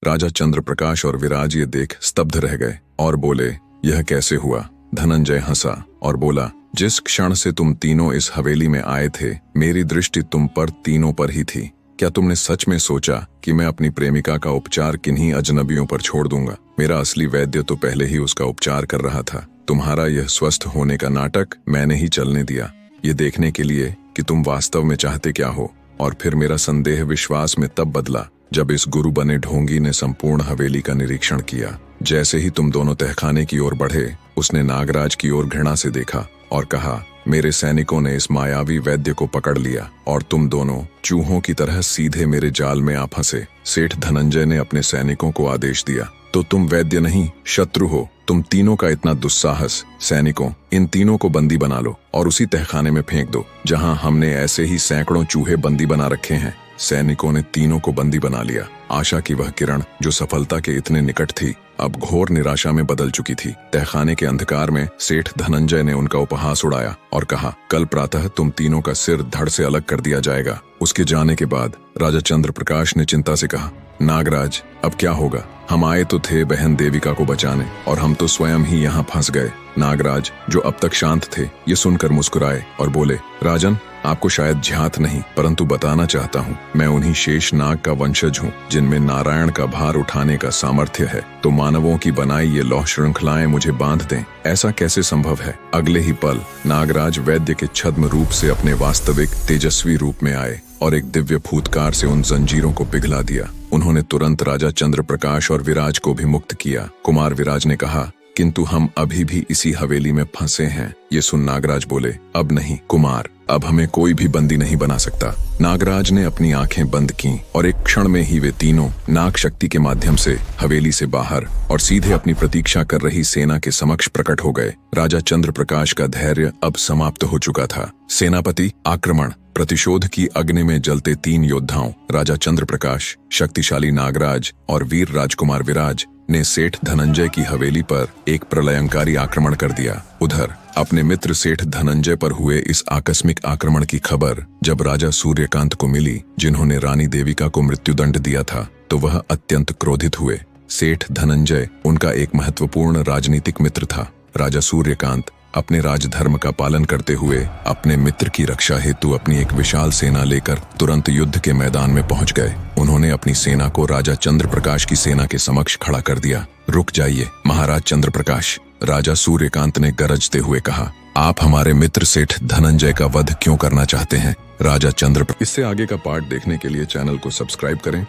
राजा चंद्रप्रकाश और विराज ये देख स्तब्ध रह गए और बोले, यह कैसे हुआ? धनंजय हंसा और बोला, जिस क्षण से तुम तीनों इस हवेली में आए थे, मेरी दृष्टि तुम पर तीनों पर ही थी। क्या तुमने सच में सोचा कि मैं अपनी प्रेमिका का उपचार किन्हीं अजनबियों पर छोड़ दूंगा? मेरा असली वैद्य तो पहले ही उसका उपचार कर रहा था। तुम्हारा यह स्वस्थ होने का नाटक मैंने ही चलने दिया, ये देखने के लिए कि तुम वास्तव में चाहते क्या हो। और फिर मेरा संदेह विश्वास में तब बदला जब इस गुरु बने ढोंगी ने संपूर्ण हवेली का निरीक्षण किया। जैसे ही तुम दोनों तहखाने की ओर बढ़े, उसने नागराज की ओर घृणा से देखा और कहा, मेरे सैनिकों ने इस मायावी वैद्य को पकड़ लिया और तुम दोनों चूहों की तरह सीधे मेरे जाल में आ फंसे। सेठ धनंजय ने अपने सैनिकों को आदेश दिया, तो तुम वैद्य नहीं शत्रु हो। तुम तीनों का इतना दुस्साहस। सैनिकों, इन तीनों को बंदी बना लो और उसी तहखाने में फेंक दो जहां हमने ऐसे ही सैकड़ों चूहे बंदी बना रखे हैं। सैनिकों ने तीनों को बंदी बना लिया। आशा की वह किरण जो सफलता के इतने निकट थी, अब घोर निराशा में बदल चुकी थी। तहखाने के अंधकार में सेठ धनंजय ने उनका उपहास उड़ाया और कहा, कल प्रातः तुम तीनों का सिर धड़ से अलग कर दिया जाएगा। उसके जाने के बाद राजा चंद्रप्रकाश ने चिंता से कहा, नागराज, अब क्या होगा? हम आए तो थे बहन देविका को बचाने और हम तो स्वयं ही यहाँ फंस गए। नागराज, जो अब तक शांत थे, ये सुनकर मुस्कुराए और बोले, राजन, आपको शायद ध्यात नहीं, परंतु बताना चाहता हूँ, मैं उन्हीं शेष नाग का वंशज हूँ जिनमें नारायण का भार उठाने का सामर्थ्य है। तो मानवों की बनाई ये लौह श्रृंखलाएं मुझे बांध दें, ऐसा कैसे संभव है? अगले ही पल नागराज वैद्य के छद्म रूप से अपने वास्तविक तेजस्वी रूप में आए और एक दिव्य फूतकार से उन जंजीरों को पिघला दिया। उन्होंने तुरंत राजा चंद्रप्रकाश और विराज को भी मुक्त किया। कुमार विराज ने कहा, किंतु हम अभी भी इसी हवेली में फंसे हैं। ये सुन नागराज बोले, अब नहीं कुमार, अब हमें कोई भी बंदी नहीं बना सकता। नागराज ने अपनी आंखें बंद की और एक क्षण में ही वे तीनों नाग शक्ति के माध्यम से हवेली से बाहर और सीधे अपनी प्रतीक्षा कर रही सेना के समक्ष प्रकट हो गए। राजा चंद्रप्रकाश का धैर्य अब समाप्त हो चुका था। सेनापति, आक्रमण! प्रतिशोध की अग्नि में जलते तीन योद्धाओं राजा चंद्रप्रकाश, शक्तिशाली नागराज और वीर राजकुमार विराज ने सेठ धनंजय की हवेली पर एक प्रलयंकारी आक्रमण कर दिया। उधर अपने मित्र सेठ धनंजय पर हुए इस आकस्मिक आक्रमण की खबर जब राजा सूर्यकांत को मिली, जिन्होंने रानी देविका को मृत्युदंड दिया था, तो वह अत्यंत क्रोधित हुए। सेठ धनंजय उनका एक महत्वपूर्ण राजनीतिक मित्र था। राजा सूर्यकांत अपने राजधर्म का पालन करते हुए अपने मित्र की रक्षा हेतु अपनी एक विशाल सेना लेकर तुरंत युद्ध के मैदान में पहुंच गए। उन्होंने अपनी सेना को राजा चंद्रप्रकाश की सेना के समक्ष खड़ा कर दिया। रुक जाइए महाराज चंद्रप्रकाश, राजा सूर्यकांत ने गरजते हुए कहा, आप हमारे मित्र सेठ धनंजय का वध क्यों करना चाहते हैं? राजा चंद्रप्रकाश। इससे आगे का पार्ट देखने के लिए चैनल को सब्सक्राइब करें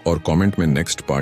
और कमेंट में नेक्स्ट पार्ट